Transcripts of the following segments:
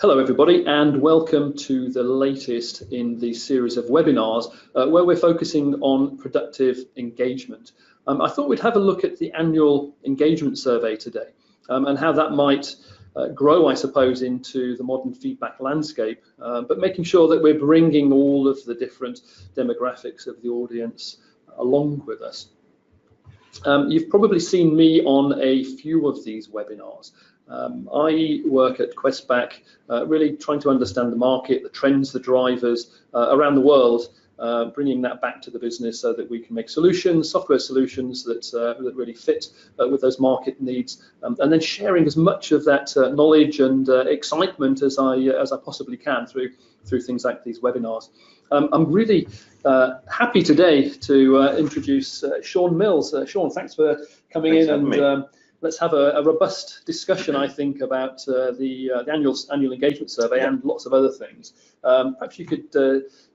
Hello everybody, and welcome to the latest in the series of webinars where we're focusing on productive engagement. I thought we'd have a look at the annual engagement survey today and how that might grow, I suppose, into the modern feedback landscape, but making sure that we're bringing all of the different demographics of the audience along with us. You've probably seen me on a few of these webinars. I work at Questback, really trying to understand the market, the trends, the drivers around the world, bringing that back to the business so that we can make solutions, software solutions that really fit with those market needs, and then sharing as much of that knowledge and excitement as I possibly can through things like these webinars. I'm really happy today to introduce Sean Mills. Sean, thanks for coming in, and let's have a robust discussion, I think, about the annual engagement survey and lots of other things. Perhaps you could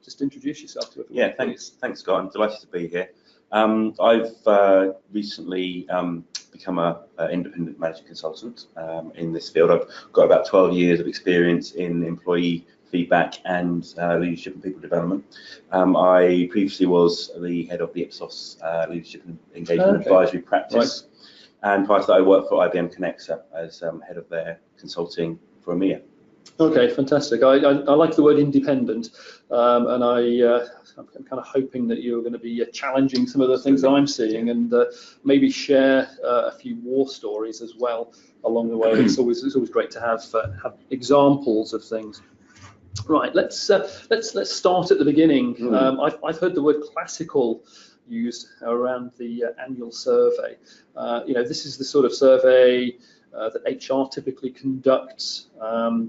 just introduce yourself to everyone. Yeah, thanks, Scott. I'm delighted to be here. I've recently become an independent management consultant in this field. I've got about 12 years of experience in employee feedback and leadership and people development. I previously was the head of the Ipsos Leadership and Engagement Advisory Practice. Right. And prior to that, I worked for IBM Connexa as head of their consulting for EMEA. Okay, fantastic. I like the word independent, and I'm kind of hoping that you're going to be challenging some of the things that I'm seeing, and maybe share a few war stories as well along the way. It's always great to have examples of things. Right, let's start at the beginning. I've heard the word classical used around the annual survey. This is the sort of survey that HR typically conducts.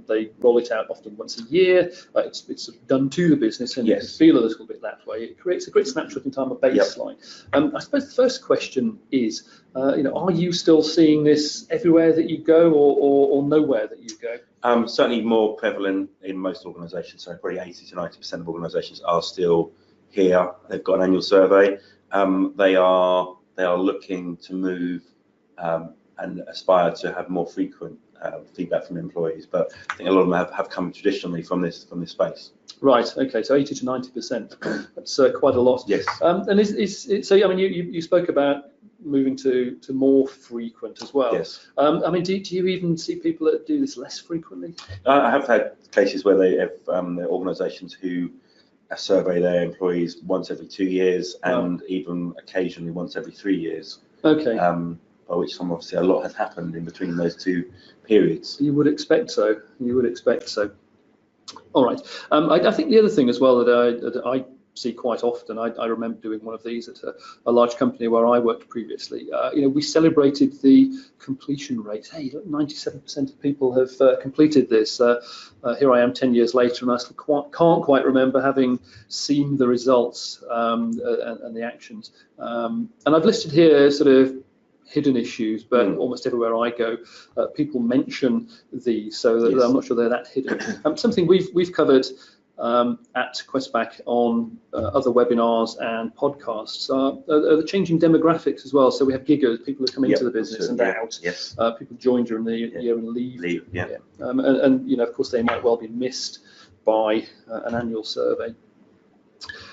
They roll it out often once a year. It's sort of done to the business, and you can feel a little bit that way. It creates a great snapshot in time, a baseline. I suppose the first question is, are you still seeing this everywhere that you go, or nowhere that you go? Certainly more prevalent in most organisations. So probably 80 to 90% of organisations are still here. They've got an annual survey. They are looking to move and aspire to have more frequent feedback from employees, but I think a lot of them have come traditionally from this space. Right. Okay. So 80 to 90%. That's quite a lot. Yes. And so? I mean, you spoke about moving to more frequent as well. Yes. I mean, do you even see people that do this less frequently? I have had cases where they have organisations who survey their employees once every 2 years, and even occasionally once every 3 years. Okay. By which time obviously a lot has happened in between those two periods. You would expect so. You would expect so. All right. I think the other thing as well that I see quite often, I remember doing one of these at a large company where I worked previously. We celebrated the completion rate. Hey, look, 97% of people have completed this. Here I am 10 years later, and I still can't quite remember having seen the results and the actions. And I've listed here sort of hidden issues, but almost everywhere I go, people mention these, so that I'm not sure they're that hidden. Something we've covered at Questback on other webinars and podcasts are the changing demographics as well. So we have giggers, people who come into the business and out. Yes. People join during the year and leave. Yeah. And of course, they might well be missed by an annual survey.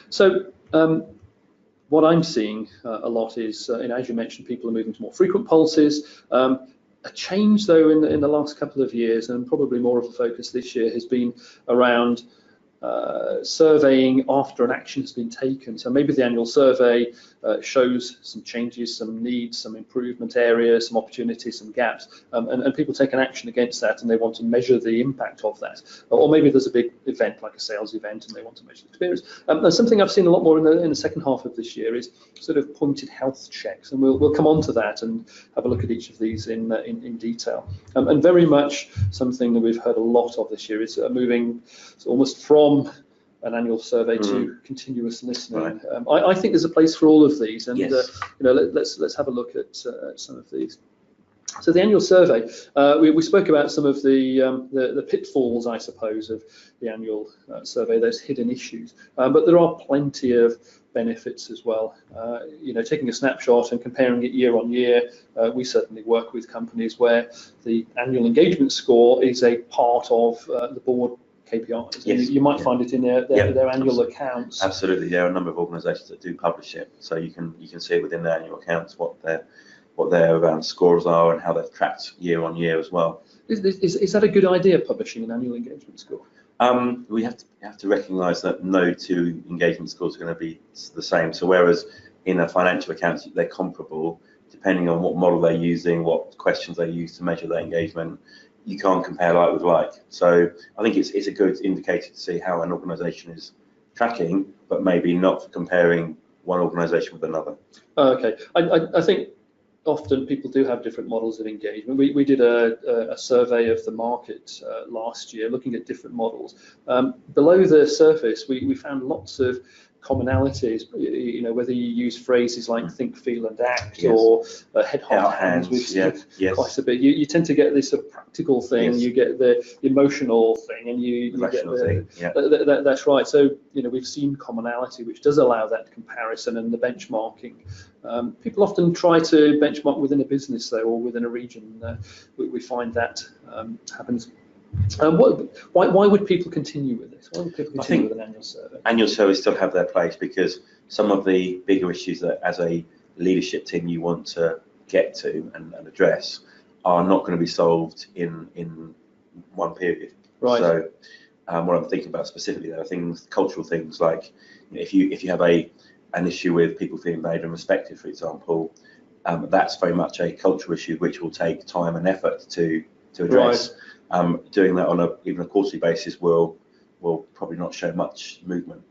So what I'm seeing a lot is, as you mentioned, people are moving to more frequent pulses. A change, though, in the last couple of years, and probably more of a focus this year, has been around surveying after an action has been taken. So maybe the annual survey shows some changes, some needs, some improvement areas, some opportunities, some gaps, and people take an action against that, and they want to measure the impact of that. Or maybe there's a big event like a sales event, and they want to measure the experience. And something I've seen a lot more in the second half of this year is sort of pointed health checks, and we'll come on to that and have a look at each of these in detail. And very much something that we've heard a lot of this year is moving almost from an annual survey to continuous listening. Right. I think there's a place for all of these, and let's have a look at some of these. So the annual survey, we spoke about some of the pitfalls, I suppose, of the annual survey, those hidden issues. But there are plenty of benefits as well. Taking a snapshot and comparing it year on year, we certainly work with companies where the annual engagement score is a part of the board KPIs. Yes. You might find it in their annual accounts. Absolutely, there are a number of organisations that do publish it, so you can see within their annual accounts what their scores are and how they've tracked year on year as well. Is that a good idea, publishing an annual engagement score? We have to recognise that no two engagement scores are going to be the same. So whereas in a financial accounts they're comparable, depending on what model they're using, what questions they use to measure their engagement, you can't compare like with like. So I think it's a good indicator to see how an organisation is tracking, but maybe not for comparing one organisation with another. Okay, I think often people do have different models of engagement. We did a survey of the market last year looking at different models. Below the surface, we found lots of commonalities, whether you use phrases like think, feel and act, yes, or head, heart, hands. We've seen quite a bit. You tend to get this sort of practical thing, yes, you get the emotional thing, and you get the thing. Yeah. That's right. So we've seen commonality, which does allow that comparison and the benchmarking. People often try to benchmark within a business though, or within a region. We find that happens. Why would people continue with this? Why would people continue with an annual survey? Annual surveys still have their place because some of the bigger issues that as a leadership team you want to get to and address are not going to be solved in one period. Right. So what I'm thinking about specifically, there are cultural things like if you have an issue with people feeling valued and respected, for example, that's very much a cultural issue which will take time and effort to address. Right. Doing that on even a quarterly basis will probably not show much movement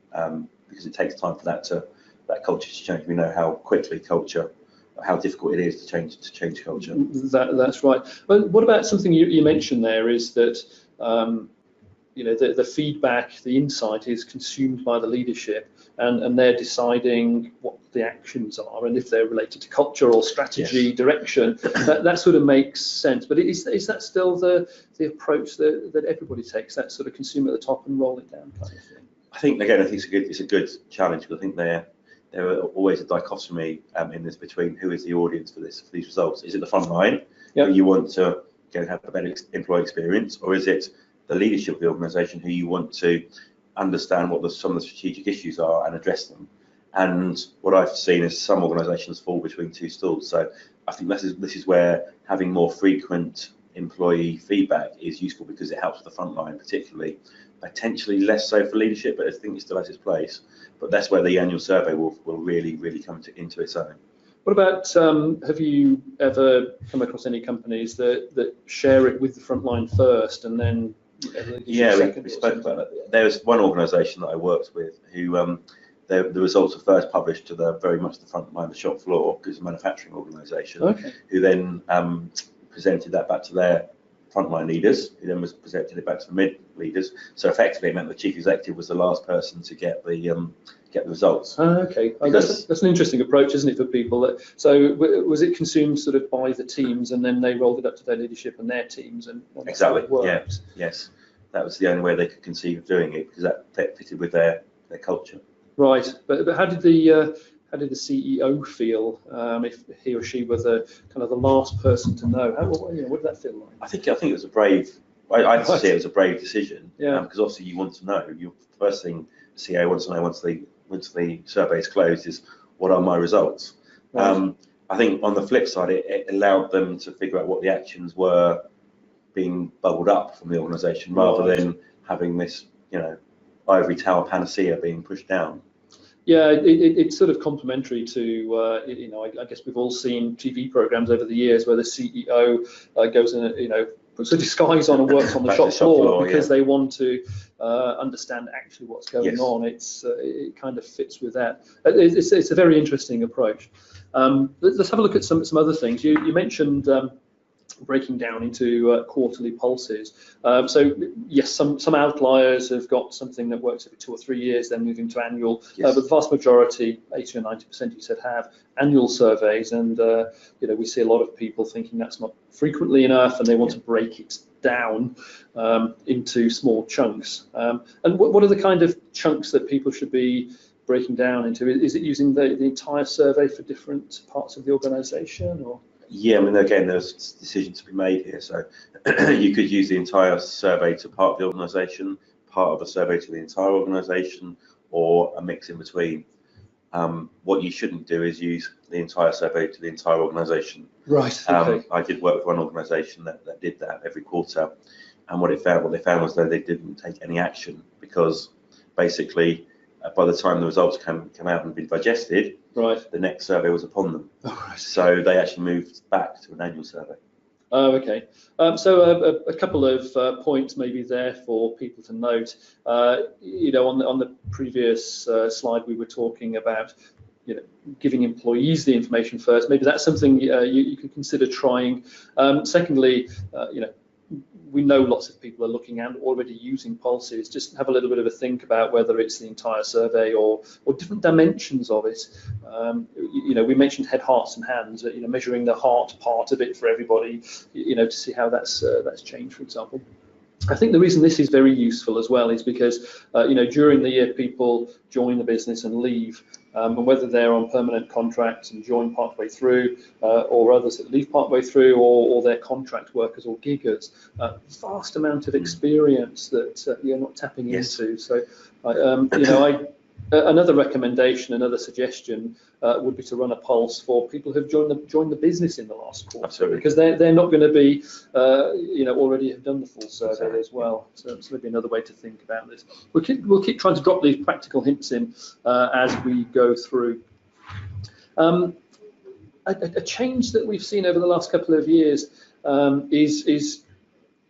because it takes time for that culture to change. We know how difficult it is to change culture. That's right. But what about something you mentioned there is that the feedback, the insight is consumed by the leadership, and they're deciding what the actions are and if they're related to culture or strategy, yes, direction. That sort of makes sense. But is that still the approach that everybody takes, that sort of consume at the top and roll it down kind of thing? I think it's a good challenge, but I think there are always a dichotomy in this between who is the audience for these results. Is it the front line, yep, who you want to have a better employee experience, or is it the leadership of the organisation who you want to understand what some of the strategic issues are and address them? And what I've seen is some organisations fall between two stools. So I think this is where having more frequent employee feedback is useful because it helps with the front line particularly. Potentially less so for leadership, but I think it still has its place. But that's where the annual survey will really come into its own. What about, have you ever come across any companies that share it with the front line first and then we spoke about that. There was one organisation that I worked with who the results were first published to very much the front line, the shop floor, because it's a manufacturing organisation, okay, who then presented that back to their frontline leaders, who then presented it back to the mid leaders. So effectively, it meant the chief executive was the last person to get the results. Okay, that's an interesting approach, isn't it, for people? So was it consumed sort of by the teams, and then they rolled it up to their leadership and their teams, and exactly, yeah, yes, that was the only way they could conceive of doing it because that fitted with their culture. Right, but how did the CEO feel if he or she was the last person to know? What did that feel like? I think it was a brave. I'd say it was a brave decision. Yeah. Because obviously you want to know. The first thing the CEO wants to know once the survey is closed is what are my results. Right. I think on the flip side, it allowed them to figure out what the actions were being bubbled up from the organisation, rather than having this ivory tower panacea being pushed down. Yeah, it's sort of complementary to, I guess we've all seen TV programs over the years where the CEO goes in, puts a disguise on and works on the shop floor because they want to understand actually what's going on. It kind of fits with that. It's a very interesting approach. Let's have a look at some other things. You mentioned breaking down into quarterly pulses. So yes, some outliers have got something that works every 2 or 3 years, then moving to annual. Yes. But the vast majority, 80 or 90%, you said, have annual surveys, and we see a lot of people thinking that's not frequently enough, and they want to break it down into small chunks. And what are the kind of chunks that people should be breaking down into? Is it using the entire survey for different parts of the organisation, or? Yeah, I mean, again, there's decisions to be made here. So you could use the entire survey to part of the organisation, part of the survey to the entire organisation, or a mix in between. What you shouldn't do is use the entire survey to the entire organisation. Right. Okay. I did work with one organisation that did that every quarter, and what they found was that they didn't take any action, because basically by the time the results came out and been digested, right, the next survey was upon them. Oh, right. So they actually moved back to an annual survey. Oh, okay. So a couple of points maybe there for people to note. On the previous slide, we were talking about giving employees the information first. Maybe that's something you can consider trying. Secondly, we know lots of people are looking and already using pulses. Just have a little bit of a think about whether it's the entire survey or different dimensions of it. We mentioned head, hearts, and hands. Measuring the heart part of it for everybody. To see how that's changed, for example. I think the reason this is very useful as well is because during the year people join the business and leave, and whether they're on permanent contracts and join partway through, or others that leave partway through, or they're contract workers or giggers, vast amount of experience that you're not tapping Yes. into. So, another recommendation, another suggestion would be to run a pulse for people who've joined the business in the last quarter. Absolutely. Because they're not going to be already have done the full survey as well. So it's maybe another way to think about this. We'll keep trying to drop these practical hints in as we go through. A change that we've seen over the last couple of years is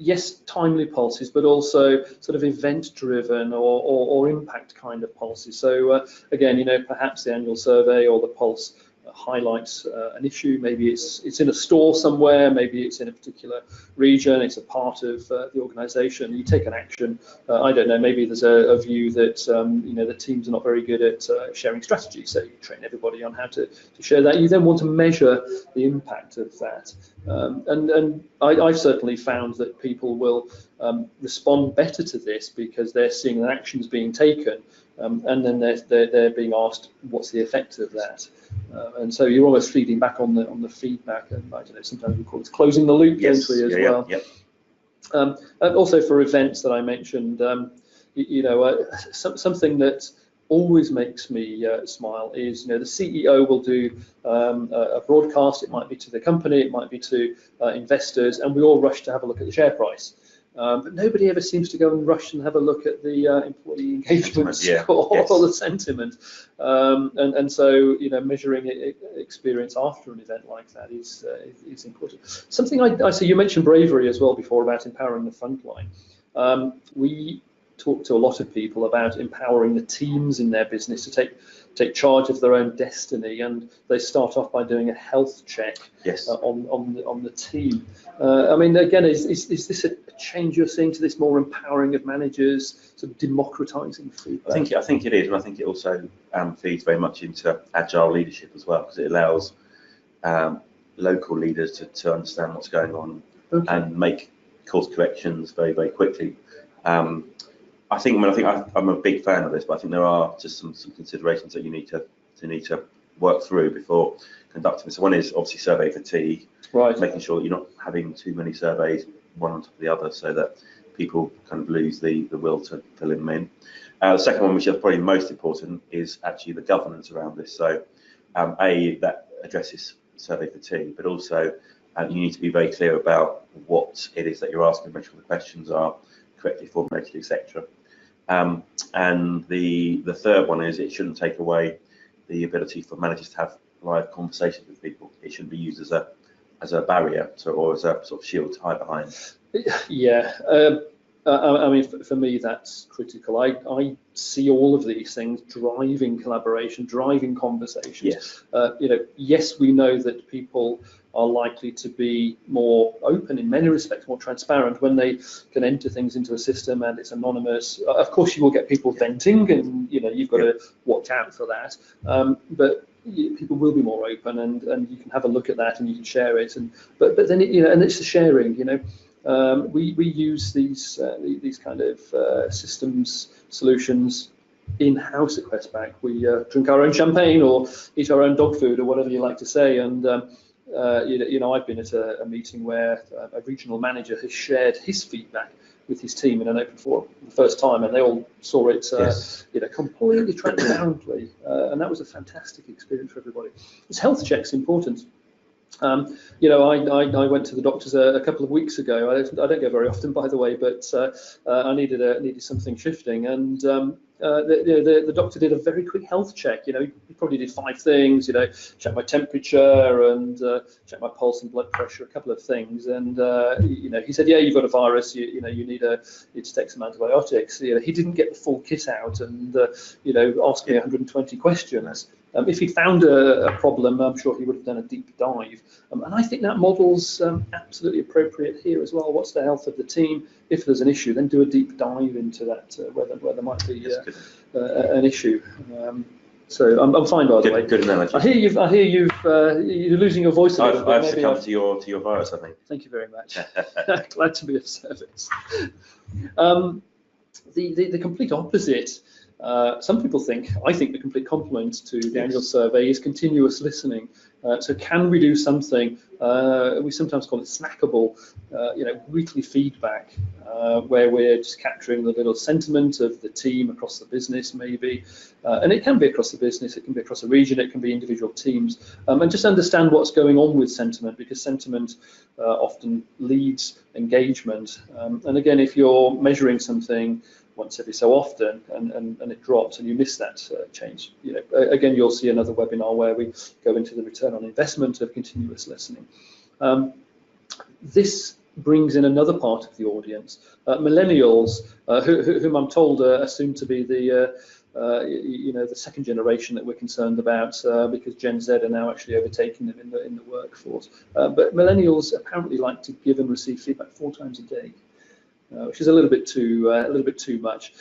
yes, timely pulses, but also sort of event-driven or impact kind of pulses. So again, perhaps the annual survey or the pulse highlights an issue. Maybe it's in a store somewhere, maybe it's in a particular region, it's a part of the organisation. You take an action. I don't know, maybe there's a view that the teams are not very good at sharing strategies, so you train everybody on how to share that. You then want to measure the impact of that, and I've certainly found that people will respond better to this because they're seeing that actions being taken, and then they're being asked what's the effect of that. And so you're almost feeding back on the feedback, and I don't know, sometimes we call it closing the loop, Yes. don't we, as well. Yeah. And also for events that I mentioned, something that always makes me smile is, the CEO will do a broadcast. It might be to the company, it might be to investors, and we all rush to have a look at the share price. But nobody ever seems to go and rush and have a look at the employee engagement score or the sentiment. And so, measuring experience after an event like that is important. Something I see, you mentioned bravery as well before about empowering the frontline. We talk to a lot of people about empowering the teams in their business to take charge of their own destiny, and they start off by doing a health check on the team. I mean, again, is this a change you're seeing to this more empowering of managers, sort of democratizing feedback? I think it is, and I think it also feeds very much into agile leadership as well, because it allows local leaders to understand what's going on and make course corrections very, very quickly. I think I'm a big fan of this, but I think there are just some considerations that you need to work through before conducting this. So one is obviously survey fatigue, right? Making sure that you're not having too many surveys one on top of the other, so that people kind of lose the will to fill them in. The second one, which is probably most important, is actually the governance around this. So that addresses survey fatigue, but also you need to be very clear about what it is that you're asking, make sure the questions are correctly formulated, etc. And the third one is it shouldn't take away the ability for managers to have live conversations with people. It shouldn't be used as a barrier or as a sort of shield to hide behind. Yeah, I mean, for me, that's critical. I see all of these things driving collaboration, driving conversations. Yes. Yes, we know that people are likely to be more open in many respects, more transparent when they can enter things into a system and it's anonymous. Of course, you will get people venting, and you've got to watch out for that. But people will be more open, and you can have a look at that and you can share it. But then and it's the sharing. We use these kind of systems solutions in-house at Questback. We drink our own champagne or eat our own dog food or whatever you like to say. And I've been at a meeting where a regional manager has shared his feedback with his team in an open forum for the first time, and they all saw it completely transparently, and that was a fantastic experience for everybody. This health check's important. I went to the doctors a couple of weeks ago. I don't go very often, by the way, but I needed something shifting, and the doctor did a very quick health check. He probably did 5 things. Check my temperature and check my pulse and blood pressure, a couple of things, and he said, yeah, you've got a virus. You need to take some antibiotics. He didn't get the full kit out and ask me 120 questions. If he found a problem, I'm sure he would have done a deep dive. And I think that model's absolutely appropriate here as well. What's the health of the team? If there's an issue, then do a deep dive into that, where there might be an issue. So I'm fine, by the way. Good analogy. I hear you're losing your voice a little bit. I've succumbed to your virus, I think. Thank you very much. Glad to be of service. The complete opposite. Some people I think the complete complement to the annual survey is continuous listening. So can we do something, we sometimes call it snackable, weekly feedback, where we're just capturing the little sentiment of the team across the business maybe, and it can be across the business, it can be across a region, it can be individual teams, and just understand what's going on with sentiment, because sentiment often leads engagement. And again, if you're measuring something once every so often and it drops and you miss that change, again, you'll see another webinar where we go into the return on investment of continuous listening. This brings in another part of the audience, millennials, whom I'm told are soon to be the second generation that we're concerned about, because Gen Z are now actually overtaking them in the workforce. But millennials apparently like to give and receive feedback 4 times a day. Which is a little bit too much,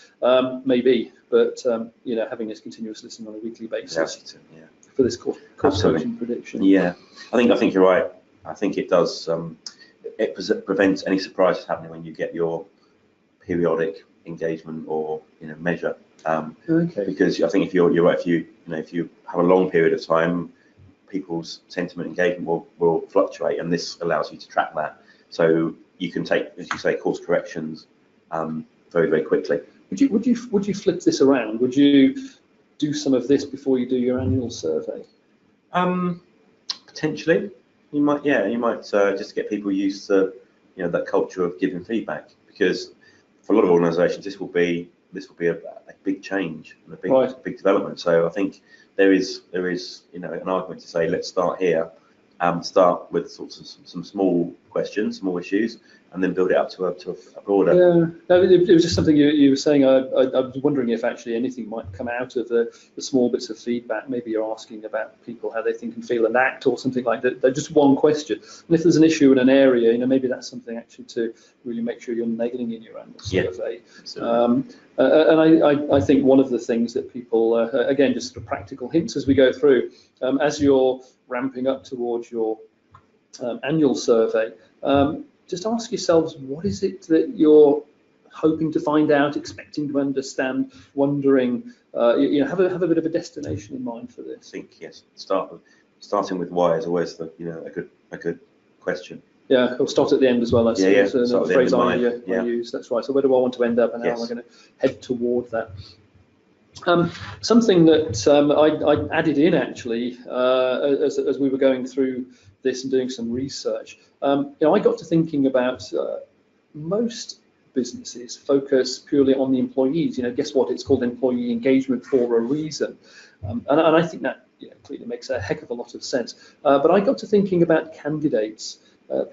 maybe. But having this continuous listening on a weekly basis for this course correction prediction. Yeah, I think you're right. I think it does. It prevents any surprises happening when you get your periodic engagement or measure. Because I think if you're right, if you have a long period of time, people's sentiment engagement will fluctuate, and this allows you to track that. So you can take, as you say, course corrections very, very quickly. Would you flip this around? Would you do some of this before you do your annual survey? Potentially, you might just get people used to that culture of giving feedback, because for a lot of organisations this will be a big change and a big development. So I think there is an argument to say, let's start here. Start with sorts of some small questions, small issues, and then build it up to a broader. Yeah, no, it was just something you were saying. I was wondering if actually anything might come out of the small bits of feedback. Maybe you're asking about people, how they think and feel and act, or something like that. They're just one question. And if there's an issue in an area, maybe that's something actually to really make sure you're nailing in your annual survey. And I think one of the things that people, again, just sort of practical hints as we go through, as you're ramping up towards your annual survey, just ask yourselves, what is it that you're hoping to find out, expecting to understand, wondering? Have a bit of a destination in mind for this. I think starting with why is always a good question. Yeah, it'll start at the end as well. That's a phrase I use. That's right. So where do I want to end up, and how am I going to head toward that? Something that I added in actually as we were going through this and doing some research, I got to thinking about most businesses focus purely on the employees. Guess what? It's called employee engagement for a reason, and I think that clearly makes a heck of a lot of sense. But I got to thinking about candidates,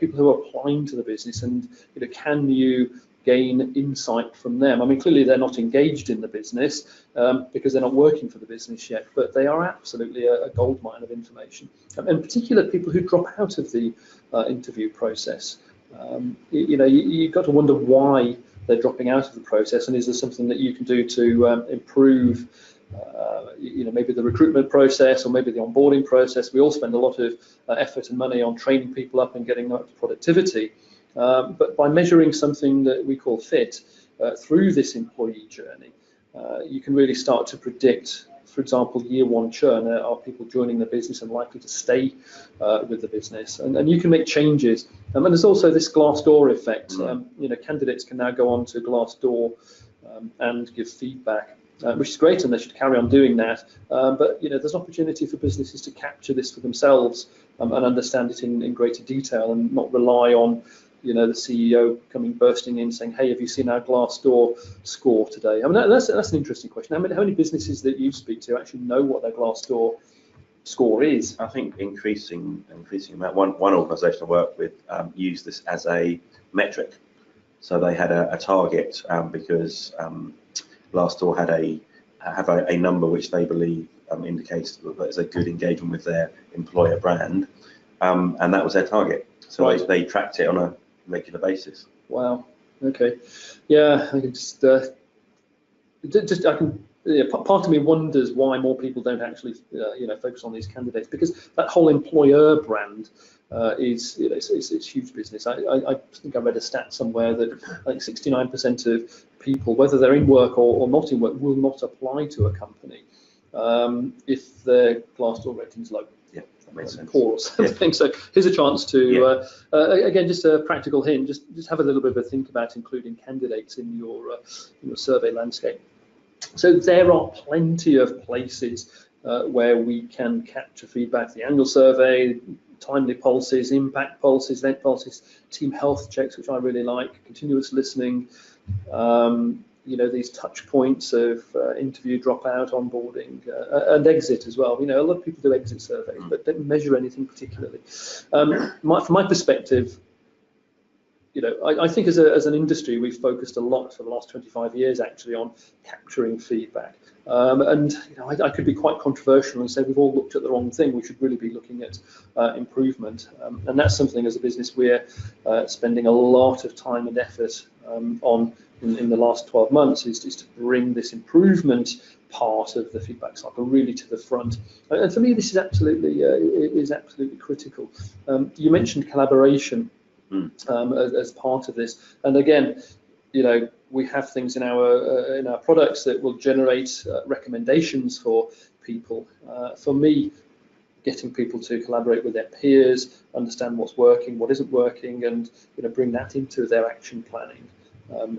people who are applying to the business, and can you gain insight from them. I mean, clearly they're not engaged in the business because they're not working for the business yet, but they are absolutely a goldmine of information. And in particular, people who drop out of the interview process. You've got to wonder why they're dropping out of the process, and is there something that you can do to improve maybe the recruitment process or maybe the onboarding process. We all spend a lot of effort and money on training people up and getting up to productivity. But by measuring something that we call fit through this employee journey, you can really start to predict, for example, year one churn. Are people joining the business and likely to stay with the business? And you can make changes. And there's also this Glassdoor effect. Candidates can now go on to Glassdoor and give feedback, which is great, and they should carry on doing that. But there's opportunity for businesses to capture this for themselves and understand it in greater detail, and not rely on the CEO coming bursting in saying, "Hey, have you seen our Glassdoor score today?" I mean, that's an interesting question. How many businesses that you speak to actually know what their Glassdoor score is? I think increasing amount. One organisation I work with used this as a metric. So they had a target because Glassdoor have a number which they believe indicates that there's a good engagement with their employer brand, and that was their target. So right. they tracked it on a regular basis. Wow. Okay. Yeah, I can part of me wonders why more people don't actually focus on these candidates, because that whole employer brand is it's huge business. I think I read a stat somewhere that I think 69% of people, whether they're in work or not in work, will not apply to a company if their Glassdoor rating's low. Yeah, that makes sense. Poor or something. Yeah. So here's a chance to again, just a practical hint. Just have a little bit of a think about including candidates in your survey landscape. So there are plenty of places where we can capture feedback: the annual survey, timely pulses, impact pulses, event pulses, team health checks, which I really like, continuous listening, these touch points of interview, dropout, onboarding, and exit as well. A lot of people do exit surveys, but don't measure anything particularly. From my perspective, I think as an industry, we've focused a lot for the last 25 years actually on capturing feedback. I could be quite controversial and say we've all looked at the wrong thing. We should really be looking at improvement. And that's something as a business we're spending a lot of time and effort on in the last 12 months is to bring this improvement part of the feedback cycle really to the front. And for me, this is absolutely critical. You mentioned collaboration. As part of this, and again, we have things in our products that will generate recommendations for people. For me, getting people to collaborate with their peers, understand what's working, what isn't working, and bring that into their action planning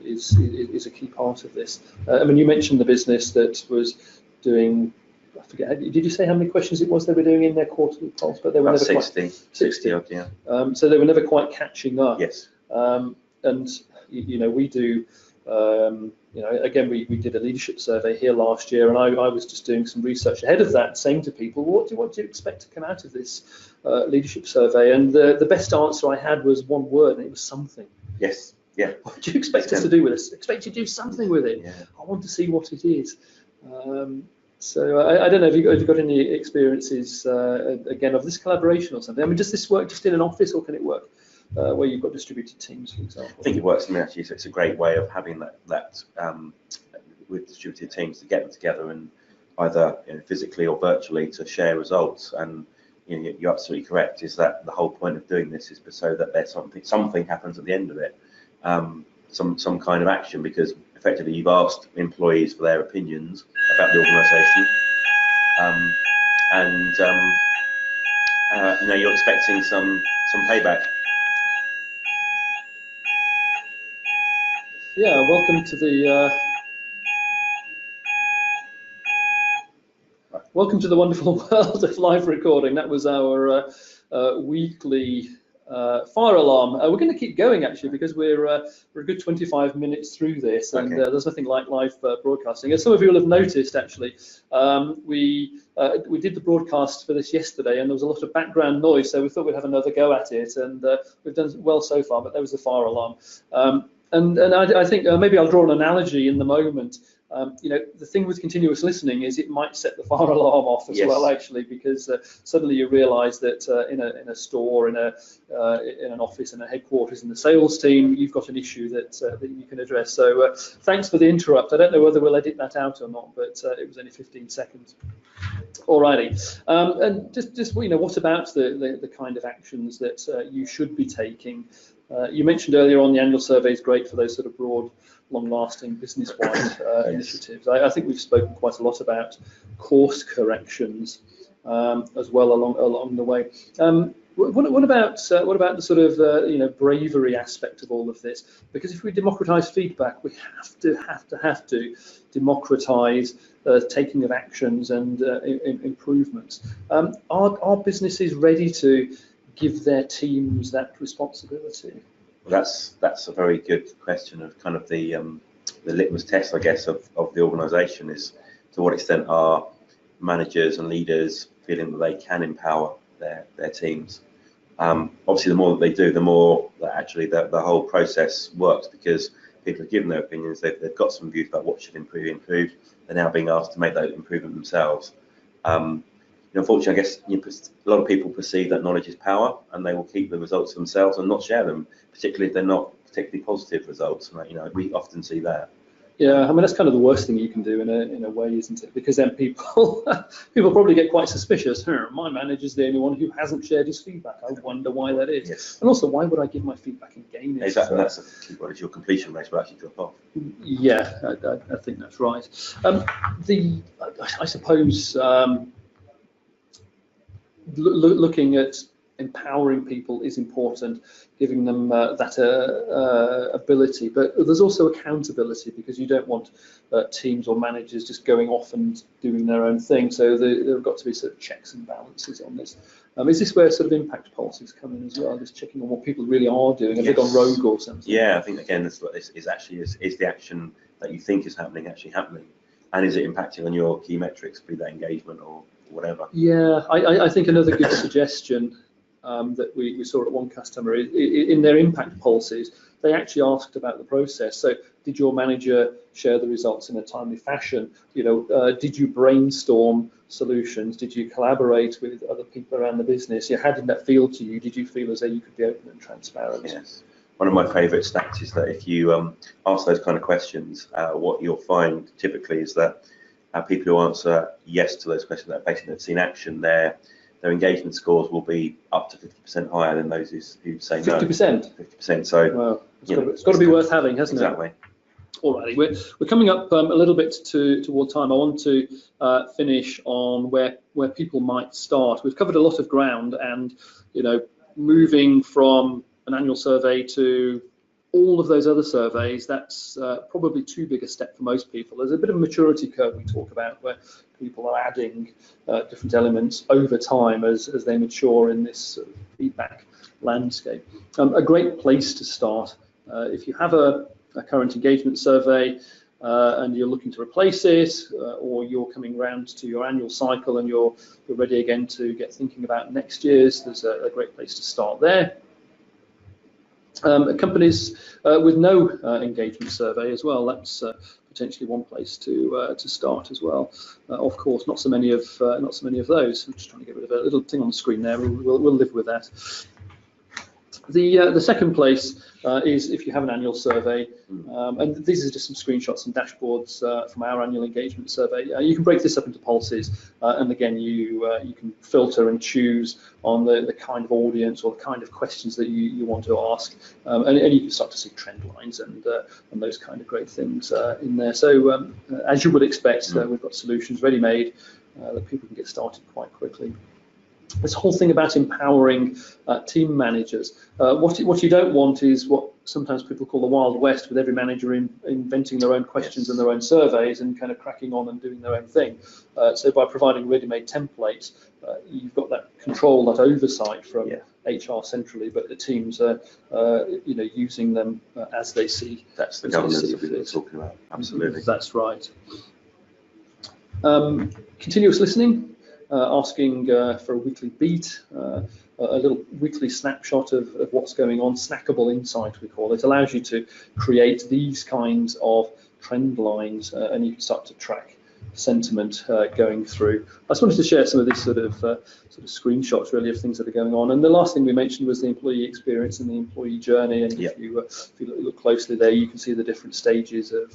is a key part of this. I mean, you mentioned the business that was doing, I forget, did you say how many questions it was they were doing in their quarterly pulse? But they were about never 60 odd, yeah. So they were never quite catching up. Yes. And we do. Again, we did a leadership survey here last year, and I was just doing some research ahead of that, saying to people, what do you expect to come out of this leadership survey? And the best answer I had was one word, and it was something. Yes. Yeah. What do you expect us to do with this? Expect you to do something with it. Yeah. I want to see what it is. So I don't know, have you got any experiences, again, of this collaboration or something? I mean, does this work just in an office, or can it work where you've got distributed teams, for example? I think it works for me, actually. So it's a great way of having that with distributed teams, to get them together and either physically or virtually to share results. And you're absolutely correct, is that the whole point of doing this is so that there's something happens at the end of it, some kind of action, because effectively you've asked employees for their opinions about the organisation, and you're expecting some payback. Yeah, welcome to the wonderful world of live recording. That was our weekly fire alarm. We're going to keep going actually, because we're a good 25 minutes through this, and there's nothing like live broadcasting. As some of you will have noticed, actually, we did the broadcast for this yesterday, and there was a lot of background noise, so we thought we'd have another go at it, and we've done well so far. But there was the fire alarm. I think maybe I'll draw an analogy in the moment. The thing with continuous listening is it might set the fire alarm off as well, actually, because suddenly you realise that in a store, in an office, in a headquarters, in the sales team, you've got an issue that you can address. So thanks for the interrupt. I don't know whether we'll edit that out or not, but it was only 15 seconds. Alrighty, and just what about the kind of actions that you should be taking? You mentioned earlier on the annual survey is great for those sort of broad, long-lasting, business-wide initiatives. I think we've spoken quite a lot about course corrections as well along the way. What about the sort of bravery aspect of all of this? Because if we democratise feedback, we have to democratise taking of actions and improvements. Are businesses ready to give their teams that responsibility? Well, that's a very good question of kind of the litmus test, I guess, of the organisation is to what extent are managers and leaders feeling that they can empower their teams. Obviously, the more that they do, the more that actually the whole process works, because people have given their opinions, they've got some views about what should improve. They're now being asked to make that improvement themselves. Unfortunately, I guess a lot of people perceive that knowledge is power, and they will keep the results themselves and not share them, particularly if they're not particularly positive results. We often see that. Yeah, I mean that's kind of the worst thing you can do in a way, isn't it? Because then people probably get quite suspicious. My manager's the only one who hasn't shared his feedback. I wonder why that is. Yes. And also, why would I give my feedback and gain it? Exactly, that's a key point. Is your completion rates will actually drop off. Yeah, I think that's right. I suppose looking at empowering people is important, giving them that ability, but there's also accountability, because you don't want teams or managers just going off and doing their own thing. So there have got to be sort of checks and balances on this. Is this where sort of impact policies come in as well, just checking on what people really are doing? Have they gone rogue or something? Yeah, I think again, is the action that you think is happening actually happening, and is it impacting on your key metrics, be that engagement or whatever? Yeah, I think another good suggestion that we saw at one customer in their impact policies, they actually asked about the process. So did your manager share the results in a timely fashion? Did you brainstorm solutions? Did you collaborate with other people around the business? How did that feel to you? Did you feel as though you could be open and transparent? Yes. One of my favourite stats is that if you ask those kind of questions, what you'll find typically is that people who answer yes to those questions, that basically have seen action, their engagement scores will be up to 50% higher than those who say 50%? no. 50%. So well, it's got to be worth having, hasn't exactly. it? Exactly. Alrighty, we're coming up a little bit toward time. I want to finish on where people might start. We've covered a lot of ground, and moving from an annual survey to all of those other surveys, that's probably too big a step for most people. There's a bit of a maturity curve we talk about, where people are adding different elements over time as they mature in this sort of feedback landscape. A great place to start, if you have a current engagement survey and you're looking to replace it, or you're coming round to your annual cycle and you're ready again to get thinking about next year's, there's a great place to start there. Companies with no engagement survey as well, that's potentially one place to start as well. Of course, not so many of those. I'm just trying to get rid of a little thing on the screen there. We'll live with that. The second place is if you have an annual survey, and these are just some screenshots and dashboards from our annual engagement survey. You can break this up into policies, and again, you can filter and choose on the kind of audience or the kind of questions that you want to ask, and you can start to see trend lines and those kind of great things in there. So as you would expect, we've got solutions ready-made that people can get started quite quickly. This whole thing about empowering team managers. What you don't want is what sometimes people call the Wild West, with every manager inventing their own questions and their own surveys and kind of cracking on and doing their own thing. So by providing ready-made templates, you've got that control, that oversight from HR centrally, but the teams are using them as they see. That's the governance that we were talking about. Absolutely. That's right. Continuous listening. Asking for a weekly beat, a little weekly snapshot of what's going on, snackable insight we call it. It allows you to create these kinds of trend lines, and you can start to track sentiment going through. I just wanted to share some of these sort of screenshots really of things that are going on. And the last thing we mentioned was the employee experience and the employee journey. And if you look closely there, you can see the different stages of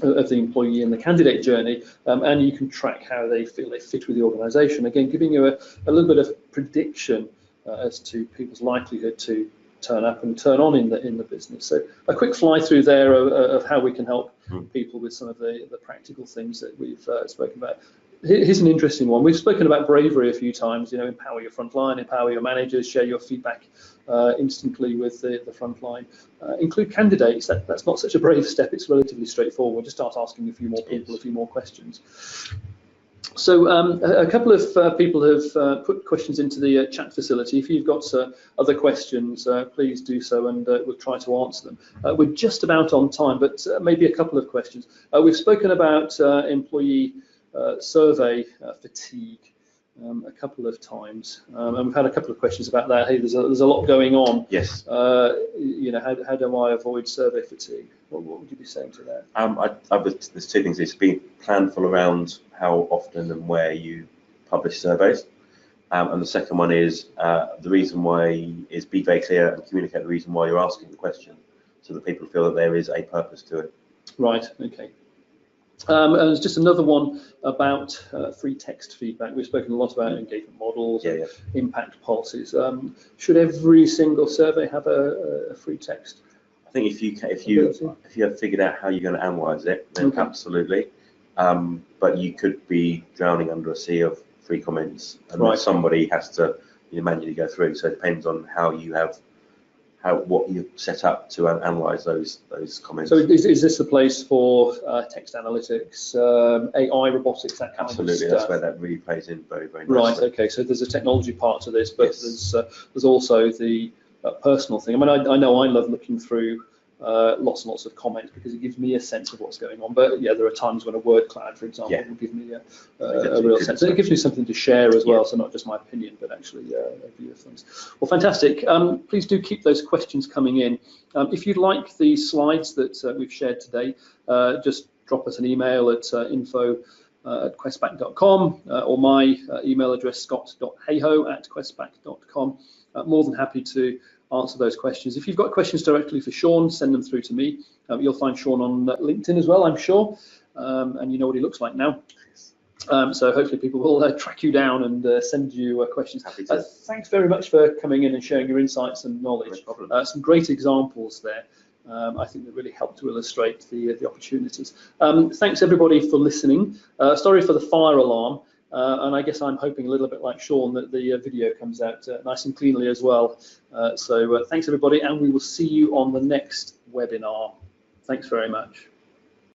the employee and the candidate journey, and you can track how they feel they fit with the organisation. Again, giving you a little bit of prediction as to people's likelihood to turn up and turn on in the business. So a quick fly through there of how we can help people with some of the practical things that we've spoken about. Here's an interesting one. We've spoken about bravery a few times. You know, empower your frontline, empower your managers, share your feedback instantly with the frontline. Include candidates. That's not such a brave step. It's relatively straightforward. Just start asking a few more people a few more questions. So a couple of people have put questions into the chat facility. If you've got other questions, please do so, and we'll try to answer them. We're just about on time, but maybe a couple of questions. We've spoken about employee survey fatigue a couple of times, and we've had a couple of questions about that. Hey, there's a lot going on. Yes. You know, how do I avoid survey fatigue? What would you be saying to that? There's two things. It's being planful around how often and where you publish surveys, and the second one is the reason why is be very clear and communicate the reason why you're asking the question, so that people feel that there is a purpose to it. Right. Okay. And there's just another one about free text feedback. We've spoken a lot about engagement models, and impact policies. Should every single survey have a free text? I think if you have figured out how you're going to analyse it, then absolutely. But you could be drowning under a sea of free comments, and somebody has to manually go through. So it depends on how you have. What you've set up to analyse those comments. So is this the place for text analytics, AI, robotics, that kind of stuff? Absolutely, that's where that really plays in very, very nicely. Right, okay, so there's a technology part to this, but there's also the personal thing. I mean, I know I love looking through lots and lots of comments because it gives me a sense of what's going on. But yeah, there are times when a word cloud, for example, will give me a real sense. And it gives me something to share as well, so not just my opinion, but actually a view of things. Well, fantastic. Please do keep those questions coming in. If you'd like the slides that we've shared today, just drop us an email at info@questback.com or my email address, scott.hayhoe@questback.com. More than happy to answer those questions. If you've got questions directly for Sean, send them through to me. You'll find Sean on LinkedIn as well, I'm sure, and you know what he looks like now. So hopefully people will track you down and send you questions. Thanks very much for coming in and sharing your insights and knowledge. No problem. Some great examples there. I think that really helped to illustrate the opportunities. Thanks everybody for listening. Sorry for the fire alarm. And I guess I'm hoping a little bit like Sean that the video comes out nice and cleanly as well. So thanks everybody, and we will see you on the next webinar. Thanks very much.